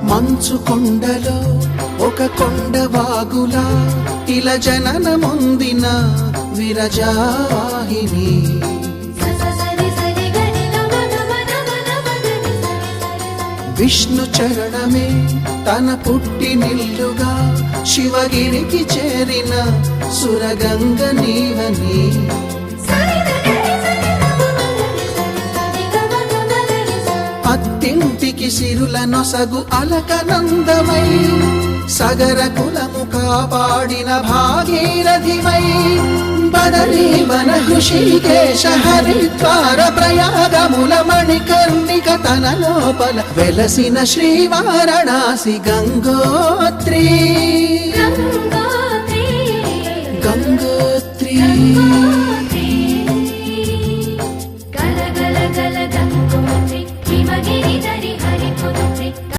మంచు కొండలో ఒక కొండ వాగులా ఇలా జననమొందిన విరజావాహిని. విష్ణు చరణమే తన పుట్టినిల్లుగా శివగిరికి చేరిన సురగంగ నీవని. అత్తింటికి సిరుల నొసగు అలకనందమై సగర కులము కాపాడిన భాగీరథివై బదరీవన హృషికేశ హరిద్వార ప్రయాగముల మణికర్ణిక తన లోపల వెలసిన శ్రీవారణాసి గంగోత్రి. గంగోత్రి